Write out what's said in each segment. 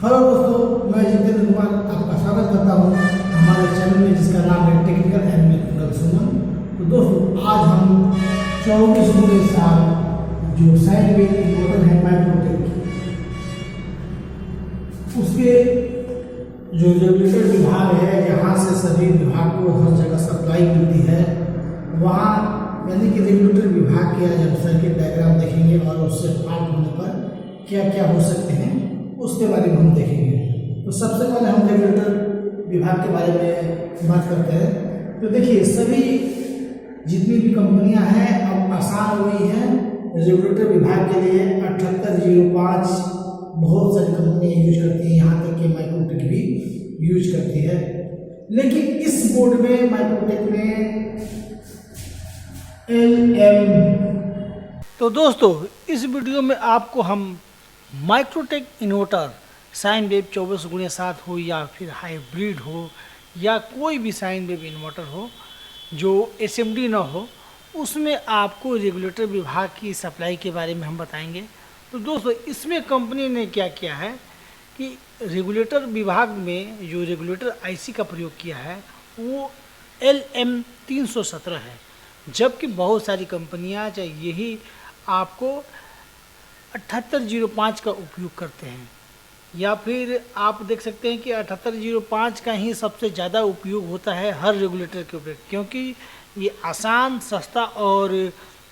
Hello दोस्तों, मैं जितेंद्र कुमार आपका स्वागत करता हूं हमारे चैनल में जिसका नाम है टेक्निकल एंड मैकेनिकल सुमन। तो दोस्तों, आज हम 24 जो साइन वेव इन्वर्टर है माइक्रोटेक, उसके जो रेगुलेटर विभाग है, जहाँ से सभी विभाग को हर जगह सप्लाई मिलती है, वहाँ यानी कि रेगुलेटर विभाग के आज हम सर्किट डायग्राम देखेंगे और उससे फॉल्ट होने पर क्या क्या हो सकते हैं उसके बारे में हम देखेंगे। तो सबसे पहले हम रेगुलेटर विभाग के बारे में बात करते हैं। तो देखिए, सभी जितनी भी कंपनियां हैं अब आसान हो गई हैं रेगुलेटर विभाग के लिए। 7805 बहुत सारी कंपनियां यूज करती हैं, यहाँ तक कि माइक्रोटेक भी यूज करती है। लेकिन इस बोर्ड में माइक्रोटेक में LM। तो दोस्तों, इस वीडियो में आपको हम Microtek inverter sine wave 24x7 हो या फिर हाइब्रिड हो या कोई भी साइन वेव इन्वर्टर हो जो SMD ना हो, उसमें आपको रेगुलेटर विभाग की सप्लाई के बारे में हम बताएंगे। तो दोस्तों, इसमें कंपनी ने क्या किया है कि रेगुलेटर विभाग में जो रेगुलेटर IC का प्रयोग किया है वो LM317 है, जबकि बहुत सारी कंपनियां चाहे यही आपको 7805 का उपयोग करते हैं, या फिर आप देख सकते हैं कि 7805 का ही सबसे ज़्यादा उपयोग होता है हर रेगुलेटर के ऊपर, क्योंकि ये आसान, सस्ता और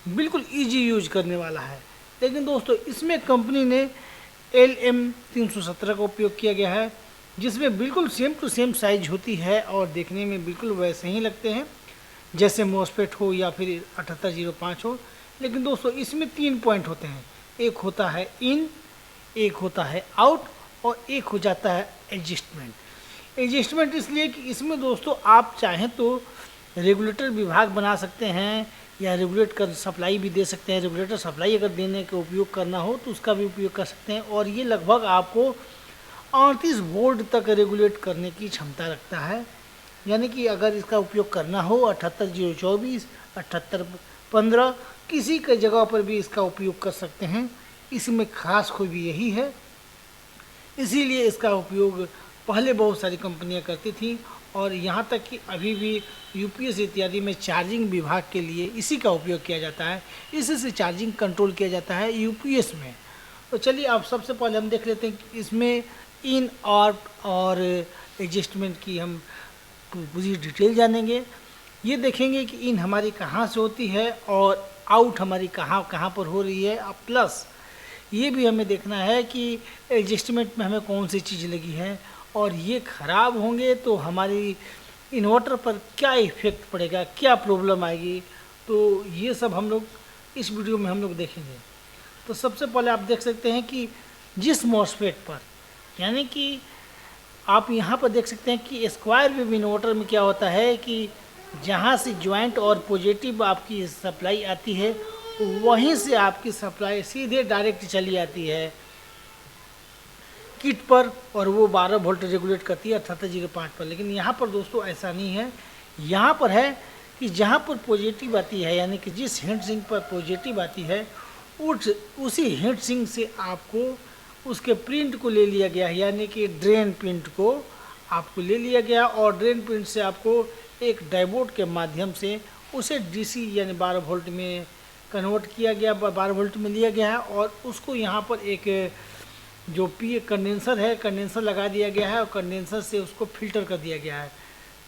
बिल्कुल इजी यूज करने वाला है। लेकिन दोस्तों, इसमें कंपनी ने LM317 का उपयोग किया गया है, जिसमें बिल्कुल सेम टू सेम साइज होती है और देखने में बिल्कुल वैसे ही लगते हैं जैसे मॉसफेट हो या फिर 7805 हो। लेकिन दोस्तों, इसमें 3 पॉइंट होते हैं। एक होता है इन, एक होता है आउट और एक हो जाता है एडजस्टमेंट। एडजस्टमेंट इसलिए कि इसमें दोस्तों आप चाहें तो रेगुलेटर विभाग बना सकते हैं या रेगुलेट कर सप्लाई भी दे सकते हैं। रेगुलेटर सप्लाई अगर देने के उपयोग करना हो तो उसका भी उपयोग कर सकते हैं, और ये लगभग आपको 38 वोल्ट तक रेगुलेट करने की क्षमता रखता है। यानी कि अगर इसका उपयोग करना हो 78024, 7815 किसी के जगह पर भी इसका उपयोग कर सकते हैं। इसमें खास खूबी यही है, इसीलिए इसका उपयोग पहले बहुत सारी कंपनियां करती थी, और यहाँ तक कि अभी भी UPS इत्यादि में चार्जिंग विभाग के लिए इसी का उपयोग किया जाता है। इसी से चार्जिंग कंट्रोल किया जाता है UPS में। तो चलिए, आप सबसे पहले हम देख लेते हैं कि इसमें इन, आउट और एडजस्टमेंट की हम पूरी डिटेल जानेंगे। ये देखेंगे कि इन हमारी कहाँ से होती है और आउट हमारी कहाँ कहाँ पर हो रही है, प्लस ये भी हमें देखना है कि एडजस्टमेंट में हमें कौन सी चीज़ लगी है, और ये ख़राब होंगे तो हमारी इन्वर्टर पर क्या इफ़ेक्ट पड़ेगा, क्या प्रॉब्लम आएगी। तो ये सब हम लोग इस वीडियो में हम लोग देखेंगे। तो सबसे पहले आप देख सकते हैं कि जिस मॉसफेट पर, यानी कि आप यहाँ पर देख सकते हैं कि स्क्वायर वेव इन्वर्टर में क्या होता है कि जहाँ से ज्वाइंट और पॉजिटिव आपकी सप्लाई आती है, वहीं से आपकी सप्लाई सीधे डायरेक्ट चली आती है किट पर, और वो 12 वोल्ट रेगुलेट करती है 7805 पर। लेकिन यहाँ पर दोस्तों ऐसा नहीं है। यहाँ पर है कि जहाँ पर पॉजिटिव आती है, यानी कि जिस हीट सिंक पर पॉजिटिव आती है, उसी हीट सिंक से आपको उसके प्रिंट को ले लिया गया है, यानी कि ड्रेन प्रिंट को आपको ले लिया गया, और ड्रेन प्रिंट से आपको एक डायोड के माध्यम से उसे DC यानी 12 वोल्ट में कन्वर्ट किया गया, 12 वोल्ट में लिया गया है, और उसको यहाँ पर एक जो कंडेंसर है, कंडेंसर लगा दिया गया है, और कंडेंसर से उसको फिल्टर कर दिया गया है।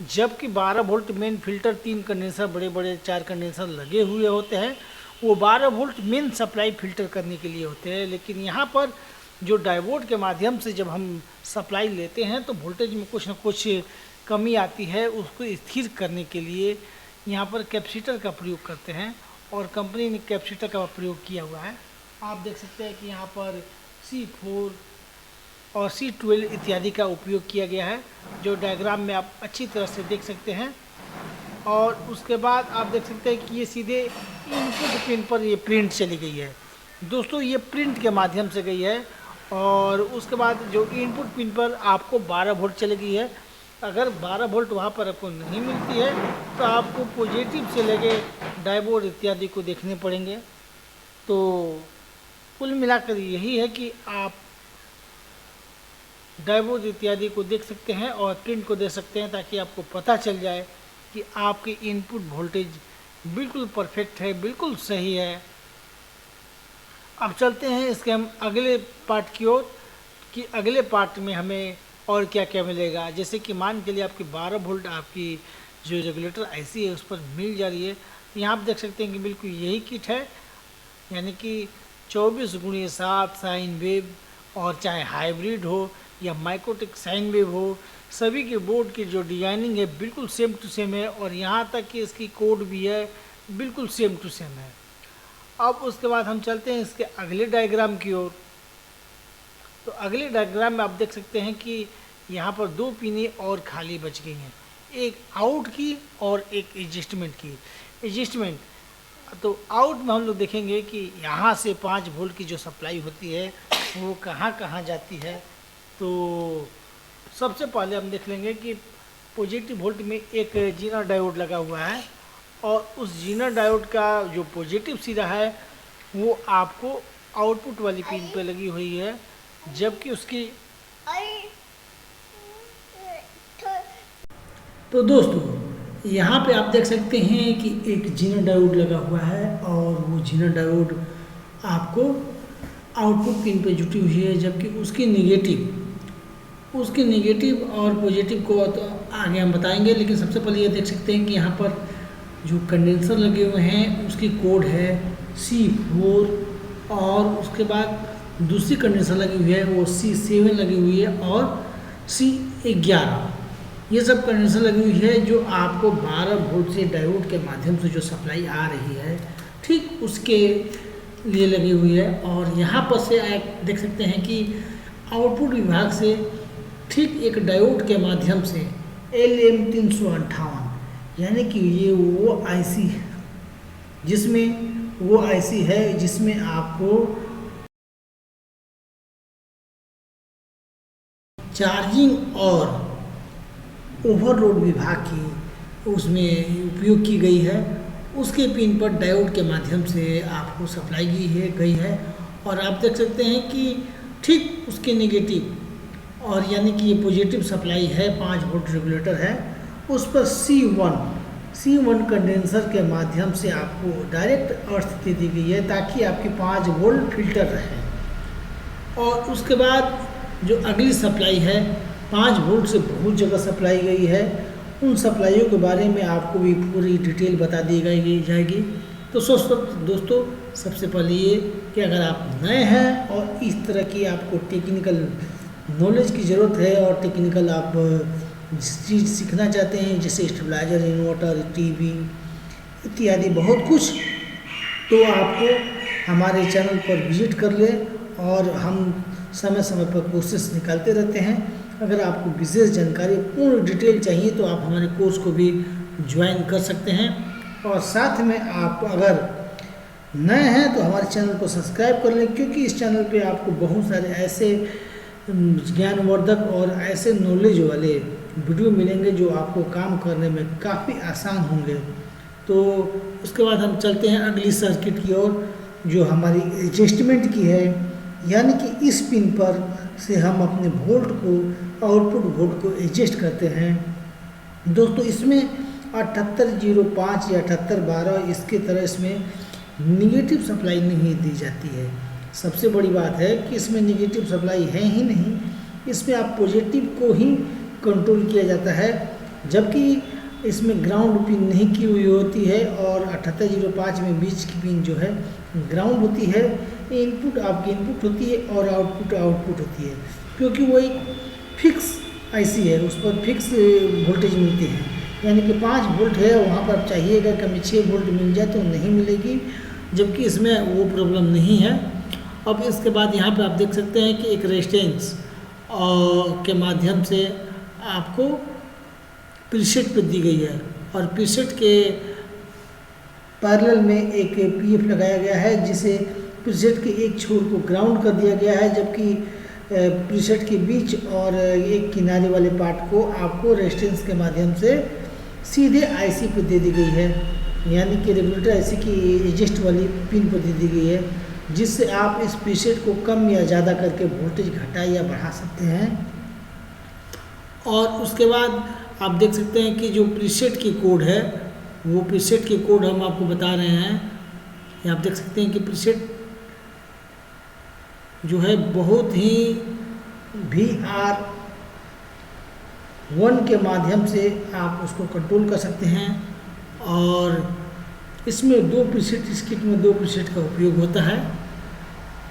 जबकि 12 वोल्ट मेन फिल्टर, 3 कंडेंसर, बड़े बड़े 4 कंडेंसर लगे हुए होते हैं, वो 12 वोल्ट मेन सप्लाई फिल्टर करने के लिए होते हैं। लेकिन यहाँ पर जो डायोड के माध्यम से जब हम सप्लाई लेते हैं तो वोल्टेज में कुछ ना कुछ कमी आती है, उसको स्थिर करने के लिए यहाँ पर कैपेसिटर का प्रयोग करते हैं, और कंपनी ने कैपेसिटर का प्रयोग किया हुआ है। आप देख सकते हैं कि यहाँ पर C4 और C12 इत्यादि का उपयोग किया गया है, जो डायग्राम में आप अच्छी तरह से देख सकते हैं। और उसके बाद आप देख सकते हैं कि ये सीधे इनपुट पिन पर ये प्रिंट चली गई है। दोस्तों, ये प्रिंट के माध्यम से गई है, और उसके बाद जो इनपुट पिन पर आपको 12 वोल्ट चली गई है। अगर 12 वोल्ट वहाँ पर आपको नहीं मिलती है तो आपको पॉजिटिव से लेके डायोड इत्यादि को देखने पड़ेंगे। तो कुल मिलाकर यही है कि आप डायोड इत्यादि को देख सकते हैं और प्रिंट को देख सकते हैं, ताकि आपको पता चल जाए कि आपकी इनपुट वोल्टेज बिल्कुल परफेक्ट है, बिल्कुल सही है। अब चलते हैं इसके हम अगले पार्ट की ओर कि अगले पार्ट में हमें और क्या क्या मिलेगा। जैसे कि मान के लिए आपकी 12 वोल्ट आपकी जो रेगुलेटर आईसी है उस पर मिल जा रही है। यहाँ आप देख सकते हैं कि बिल्कुल यही किट है, यानी कि 24x7 साइन वेव, और चाहे हाइब्रिड हो या माइक्रोटिक साइन वेव हो, सभी के बोर्ड की जो डिजाइनिंग है बिल्कुल सेम टू सेम है, और यहाँ तक कि इसकी कोड भी है बिल्कुल सेम टू सेम है। अब उसके बाद हम चलते हैं इसके अगले डायग्राम की ओर। तो अगले डायग्राम में आप देख सकते हैं कि यहाँ पर 2 पिनें और खाली बच गई हैं, एक आउट की और एक एडजस्टमेंट की। एडजस्टमेंट तो आउट में हम लोग देखेंगे कि यहाँ से 5 वोल्ट की जो सप्लाई होती है वो कहाँ कहाँ जाती है। तो सबसे पहले हम देख लेंगे कि पॉजिटिव वोल्ट में एक जीना डायोड लगा हुआ है, और उस जीना डायोड का जो पॉजिटिव सिरा है वो आपको आउटपुट वाली पिन पे लगी हुई है, जबकि उसकी तो दोस्तों यहाँ पे आप देख सकते हैं कि एक जीना डायोड लगा हुआ है, और वो जीना डायोड आपको आउटपुट पिन पे जुटी हुई है, जबकि उसकी नेगेटिव और पॉजिटिव को तो आगे हम बताएंगे। लेकिन सबसे पहले ये देख सकते हैं कि यहाँ पर जो कंडेंसर लगे हुए हैं उसकी कोड है C4, और उसके बाद दूसरी कंडेंसर लगी हुई है वो C7 लगी हुई है, और C11। ये सब कंडेंसर लगी हुई है जो आपको 12 वोल्ट से डायोड के माध्यम से जो सप्लाई आ रही है ठीक उसके लिए लगी हुई है। और यहाँ पर से आप देख सकते हैं कि आउटपुट विभाग से ठीक एक डायोड के माध्यम से LM358, यानी कि ये वो आईसी है जिसमें आपको चार्जिंग और ओवरलोड विभाग की उसमें उपयोग की गई है। उसके पिन पर डायोड के माध्यम से आपको सप्लाई गई है, और आप देख सकते हैं कि ठीक उसके नेगेटिव और यानी कि ये पॉजिटिव सप्लाई है 5 वोल्ट रेगुलेटर है, उस पर C1 कंडेंसर के माध्यम से आपको डायरेक्ट अर्थ दे दी गई है, ताकि आपकी 5 वोल्ट फिल्टर रहे। और उसके बाद जो अगली सप्लाई है 5 वोल्ट से बहुत जगह सप्लाई गई है, उन सप्लाइयों के बारे में आपको भी पूरी डिटेल बता दी जाएगी। तो दोस्तों सबसे पहले ये कि अगर आप नए हैं और इस तरह की आपको टेक्निकल नॉलेज की ज़रूरत है, और टेक्निकल आप जिस चीज़ सीखना चाहते हैं जैसे स्टेबलाइजर, इन्वर्टर, टीवी इत्यादि बहुत कुछ, तो आपको हमारे चैनल पर विजिट कर ले, और हम समय समय पर कोर्सेस निकालते रहते हैं। अगर आपको विशेष जानकारी पूर्ण डिटेल चाहिए तो आप हमारे कोर्स को भी ज्वाइन कर सकते हैं। और साथ में आप अगर नए हैं तो हमारे चैनल को सब्सक्राइब कर लें, क्योंकि इस चैनल पे आपको बहुत सारे ऐसे ज्ञानवर्धक और ऐसे नॉलेज वाले वीडियो मिलेंगे जो आपको काम करने में काफ़ी आसान होंगे। तो उसके बाद हम चलते हैं अगली सर्किट की ओर, जो हमारी एडजस्टमेंट की है, यानी कि इस पिन पर से हम अपने वोल्ट को, आउटपुट वोल्ट को एडजस्ट करते हैं। दोस्तों इसमें 7805 या 7812 इसके तरह इसमें निगेटिव सप्लाई नहीं दी जाती है। सबसे बड़ी बात है कि इसमें निगेटिव सप्लाई है ही नहीं, इसमें आप पॉजिटिव को ही कंट्रोल किया जाता है, जबकि इसमें ग्राउंड पिन नहीं की हुई होती है, और 7805 में बीच की पिन जो है ग्राउंड होती है। इनपुट आपकी इनपुट होती है और आउटपुट होती है, क्योंकि वो एक फिक्स आईसी है, उस पर फिक्स वोल्टेज मिलती है। यानी कि 5 वोल्ट है, वहाँ पर चाहिएगा कि हमें 6 वोल्ट मिल जाए तो नहीं मिलेगी, जबकि इसमें वो प्रॉब्लम नहीं है। अब इसके बाद यहाँ पे आप देख सकते हैं कि एक रेजिस्टेंस के माध्यम से आपको प्रीसेट पे दी गई है, और प्रीसेट के पैरेलल में एक पीएफ लगाया गया है, जिसे प्रीसेट के एक छोर को ग्राउंड कर दिया गया है, जबकि प्रीसेट के बीच और एक किनारे वाले पार्ट को आपको रेजिस्टेंस के माध्यम से सीधे आईसी पे दे दी गई है, यानी कि रेगुलेटर आईसी की एडजस्ट वाली पिन पर दे दी गई है, जिससे आप इस प्रीसेट को कम या ज़्यादा करके वोल्टेज घटा या बढ़ा सकते हैं। और उसके बाद आप देख सकते हैं कि जो प्रीसेट की कोड है वो प्रीसेट की कोड हम आपको बता रहे हैं। ये आप देख सकते हैं कि प्रीसेट जो है बहुत ही VR1 के माध्यम से आप उसको कंट्रोल कर सकते हैं। और इसमें 2 प्रीसेट, इस किट में 2 प्रीसेट का उपयोग होता है।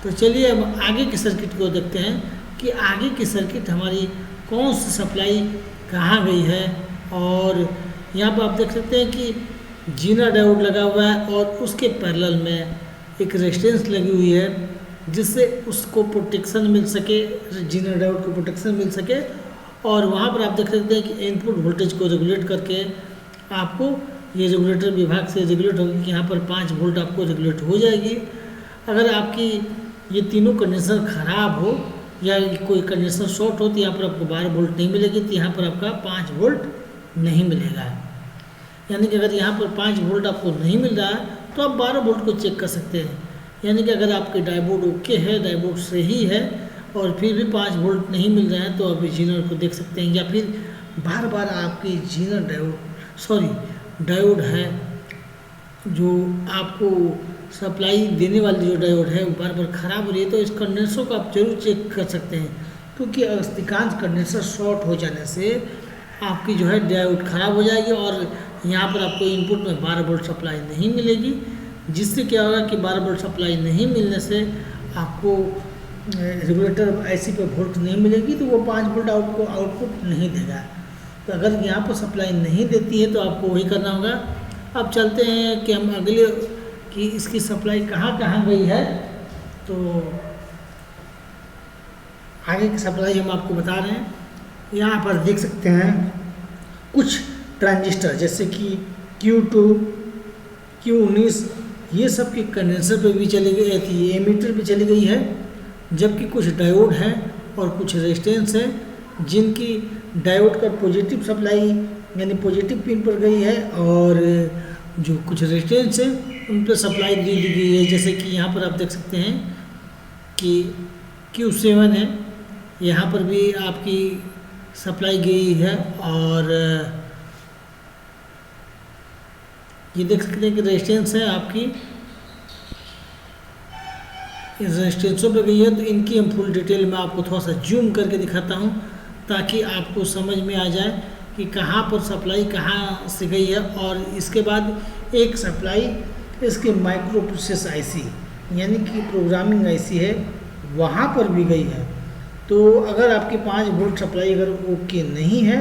तो चलिए अब आगे के सर्किट को देखते हैं कि आगे की सर्किट हमारी कौन सी सप्लाई कहाँ गई है। और यहाँ पर आप देख सकते हैं कि जीना डायोड लगा हुआ है और उसके पैरेलल में एक रेजिस्टेंस लगी हुई है जिससे उसको प्रोटेक्शन मिल सके, जीना डायोड को प्रोटेक्शन मिल सके। और वहाँ पर आप देख सकते हैं कि इनपुट वोल्टेज को रेगुलेट करके आपको ये रेगुलेटर विभाग से रेगुलेट होगी कि यहाँ पर 5 वोल्ट आपको रेगुलेट हो जाएगी। अगर आपकी ये तीनों कंडीशन ख़राब हो या कोई कंडीशन शॉर्ट हो तो यहाँ पर आपको 12 वोल्ट नहीं मिलेगी, तो यहाँ पर आपका 5 वोल्ट नहीं मिलेगा। यानी कि अगर यहाँ पर 5 वोल्ट आपको नहीं मिल रहा है तो आप 12 वोल्ट को चेक कर सकते हैं। यानी कि अगर आपके डायोड ओके है, डायोड सही है और फिर भी 5 वोल्ट नहीं मिल रहे हैं तो आप जीनर को देख सकते हैं। या फिर बार बार आपकी जीनर डायोड है जो आपको सप्लाई देने वाली जो डायोड है वो बार बार ख़राब हो रही है, तो इस कंडेंसर को आप जरूर चेक कर सकते हैं। क्योंकि अधिकांश कंडेंसर शॉर्ट हो जाने से आपकी जो है डायोड ख़राब हो जाएगी और यहाँ पर आपको इनपुट में 12 वोल्ट सप्लाई नहीं मिलेगी। जिससे क्या होगा कि 12 वोल्ट सप्लाई नहीं मिलने से आपको रेगुलेटर ऐसी पे वोल्ट नहीं मिलेगी, तो वो 5 वोल्ट आउटपुट नहीं देगा। तो अगर यहाँ पर सप्लाई नहीं देती है तो आपको वही करना होगा। अब चलते हैं कि हम अगले कि इसकी सप्लाई कहाँ कहाँ गई है। तो आगे की सप्लाई हम आपको बता रहे हैं। यहाँ पर देख सकते हैं कुछ ट्रांजिस्टर जैसे कि Q2, Q19 ये सब के कंडेंसर पे भी चली गई थी, एमीटर भी चली गई है। जबकि कुछ डायोड हैं और कुछ रेजिस्टेंस है जिनकी डायोड का पॉजिटिव सप्लाई यानी पॉजिटिव पिन पर गई है और जो कुछ रेजिस्टेंस है उन पर सप्लाई दी गई है। जैसे कि यहाँ पर आप देख सकते हैं कि Q7 है, यहाँ पर भी आपकी सप्लाई गई है। और ये देख सकते हैं कि रेजिस्टेंस है आपकी, इस रेजिस्टेंसों पे गई है। तो इनकी हम फुल डिटेल में आपको थोड़ा सा जूम करके दिखाता हूँ ताकि आपको समझ में आ जाए कि कहाँ पर सप्लाई कहाँ से गई है। और इसके बाद एक सप्लाई इसके माइक्रो प्रोसेस आईसी यानी कि प्रोग्रामिंग आईसी है, वहाँ पर भी गई है। तो अगर आपकी 5 वोल्ट सप्लाई अगर ओके नहीं है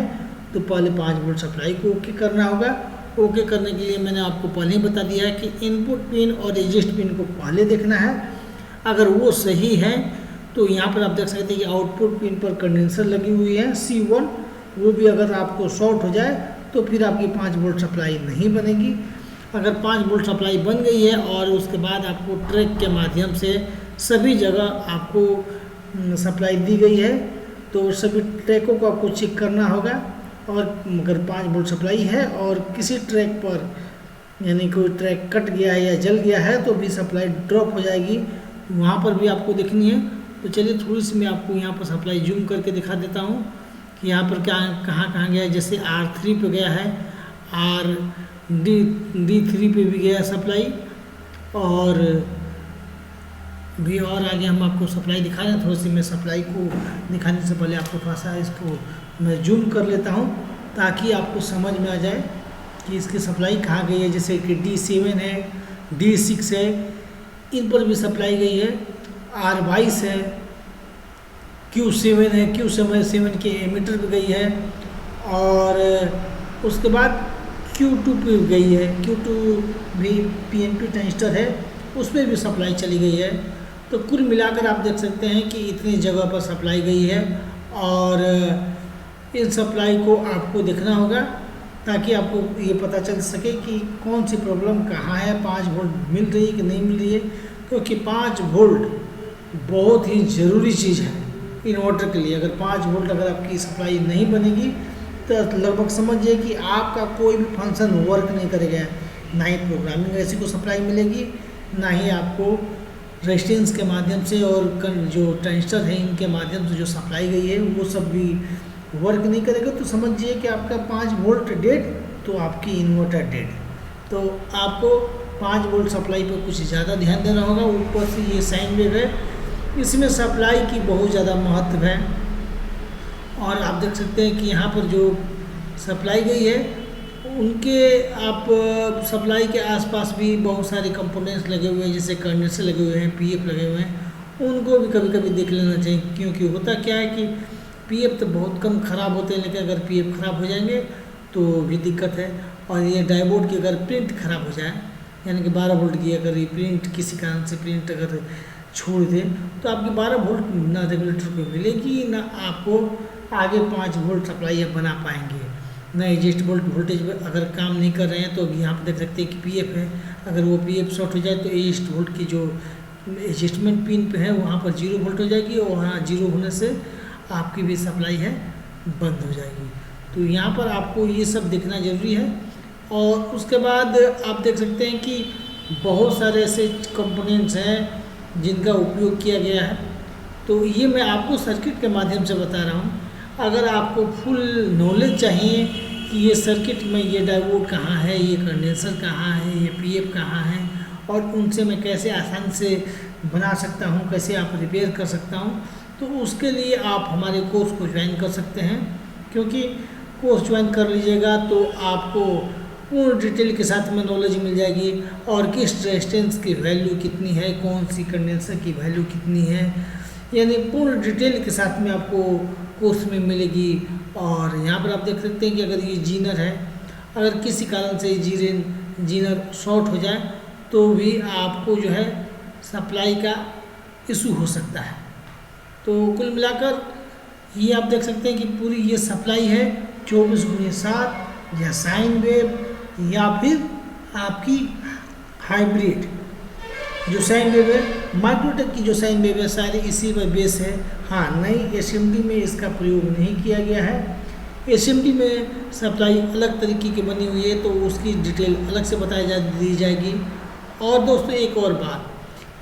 तो पहले 5 वोल्ट सप्लाई को ओके करना होगा। ओके करने के लिए मैंने आपको पहले ही बता दिया है कि इनपुट पिन और एडजस्ट पिन को पहले देखना है। अगर वो सही है तो यहाँ पर आप देख सकते हैं कि आउटपुट पिन पर कंडेंसर लगी हुई है C1, वो भी अगर आपको शॉर्ट हो जाए तो फिर आपकी 5 वोल्ट सप्लाई नहीं बनेगी। अगर 5 वोल्ट सप्लाई बन गई है और उसके बाद आपको ट्रैक के माध्यम से सभी जगह आपको सप्लाई दी गई है तो सभी ट्रैकों को आपको चेक करना होगा। और अगर 5 वोल्ट सप्लाई है और किसी ट्रैक पर यानी कोई ट्रैक कट गया है या जल गया है तो भी सप्लाई ड्रॉप हो जाएगी, वहाँ पर भी आपको देखनी है। तो चलिए थोड़ी सी मैं आपको यहाँ पर सप्लाई जूम करके दिखा देता हूँ कि यहाँ पर क्या कहाँ गया है। जैसे R3 पे गया है, D3 पे भी गया सप्लाई और भी और आगे हम आपको सप्लाई दिखा रहे हैं। थोड़ी सी मैं सप्लाई को दिखाने से पहले आपको थोड़ा सा इसको मैं जूम कर लेता हूँ ताकि आपको समझ में आ जाए कि इसकी सप्लाई कहाँ गई है। जैसे कि D7 है, D6 है, इन पर भी सप्लाई गई है। R22 है, Q7 है, Q7 के एमीटर पे गई है। और उसके बाद Q2 पे गई है, Q2 भी PNP ट्रांजिस्टर है, उसमें भी सप्लाई चली गई है। तो कुल मिलाकर आप देख सकते हैं कि इतनी जगह पर सप्लाई गई है और इन सप्लाई को आपको देखना होगा ताकि आपको ये पता चल सके कि कौन सी प्रॉब्लम कहाँ है, 5 वोल्ट मिल रही है कि नहीं मिल रही है। क्योंकि 5 वोल्ट बहुत ही ज़रूरी चीज़ है इन्वर्टर के लिए। अगर 5 वोल्ट अगर आपकी सप्लाई नहीं बनेगी तो लगभग समझिए कि आपका कोई भी फंक्शन वर्क नहीं करेगा। ना ही प्रोग्रामिंग ऐसी को सप्लाई मिलेगी, ना ही आपको रेजिस्टेंस के माध्यम से और जो ट्रांजिस्टर है इनके माध्यम से जो सप्लाई गई है वो सब भी वर्क नहीं करेगा तो समझिए कि आपका 5 वोल्ट डेड, तो आपकी इन्वर्टर डेड। तो आपको 5 वोल्ट सप्लाई पर कुछ ज़्यादा ध्यान देना होगा। ऊपर से ये साइन वेव है, इसमें सप्लाई की बहुत ज़्यादा महत्व है। और आप देख सकते हैं कि यहाँ पर जो सप्लाई गई है उनके आप सप्लाई के आसपास भी बहुत सारे कंपोनेंट्स लगे हुए हैं, जैसे कंडेंसर लगे हुए हैं, पीएफ लगे हुए हैं, उनको भी कभी कभी देख लेना चाहिए। क्योंकि होता क्या है कि पीएफ तो बहुत कम ख़राब होते हैं, लेकिन अगर पीएफ ख़राब हो जाएंगे तो भी दिक्कत है। और ये डायोड की अगर प्रिंट ख़राब हो जाए, यानी कि 12 वोल्ट की अगर ये प्रिंट किसी कारण से प्रिंट अगर छोड़ दे, तो आपकी 12 वोल्ट ना रेगुलेटर को मिलेगी, ना आपको आगे 5 वोल्ट सप्लाई आप बना पाएंगे, ना एडजस्ट वोल्टेज अगर काम नहीं कर रहे हैं। तो यहाँ पर देख सकते हैं कि पीएफ है, अगर वो पीएफ शॉर्ट हो जाए तो एडजस्ट वोल्ट की जो एडजस्टमेंट पिन पे है वहाँ पर 0 वोल्ट हो जाएगी, और वहाँ 0 होने से आपकी भी सप्लाई है बंद हो जाएगी। तो यहाँ पर आपको ये सब देखना ज़रूरी है। और उसके बाद आप देख सकते हैं कि बहुत सारे ऐसे कंपोनेंट्स हैं जिनका उपयोग किया गया है। तो ये मैं आपको सर्किट के माध्यम से बता रहा हूँ। अगर आपको फुल नॉलेज चाहिए कि ये सर्किट में ये डायोड कहाँ है, ये कंडेंसर कहाँ है, ये पीएफ कहाँ है, और उनसे मैं कैसे आसान से बना सकता हूँ, कैसे आप रिपेयर कर सकता हूँ, तो उसके लिए आप हमारे कोर्स को ज्वाइन कर सकते हैं। क्योंकि कोर्स ज्वाइन कर लीजिएगा तो आपको पूर्ण डिटेल के साथ में नॉलेज मिल जाएगी, और किस रेजिस्टेंस की वैल्यू कितनी है, कौन सी कंडेंसर की वैल्यू कितनी है, यानी पूर्ण डिटेल के साथ में आपको कोर्स में मिलेगी। और यहाँ पर आप देख सकते हैं कि अगर ये जीनर है, अगर किसी कारण से जीनर शॉर्ट हो जाए तो भी आपको जो है सप्लाई का इशू हो सकता है। तो कुल मिलाकर ये आप देख सकते हैं कि पूरी ये सप्लाई है 24/7, या साइन वेव, या फिर आपकी हाइब्रिड जो साइन वेव है, माइक्रोटेक की जो साइन वेव है सारी इसी पर बेस है। हाँ, नई एसएमडी में इसका प्रयोग नहीं किया गया है। एसएमडी में सप्लाई अलग तरीके की बनी हुई है, तो उसकी डिटेल अलग से दी जाएगी। और दोस्तों एक और बात,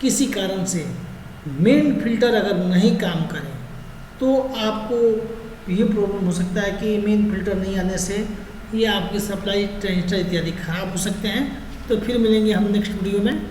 किसी कारण से मेन फिल्टर अगर नहीं काम करे तो आपको ये प्रॉब्लम हो सकता है कि मेन फिल्टर नहीं आने से ये आपकी सप्लाई ट्रांजिस्टर इत्यादि खराब हो सकते हैं। तो फिर मिलेंगे हम नेक्स्ट वीडियो में।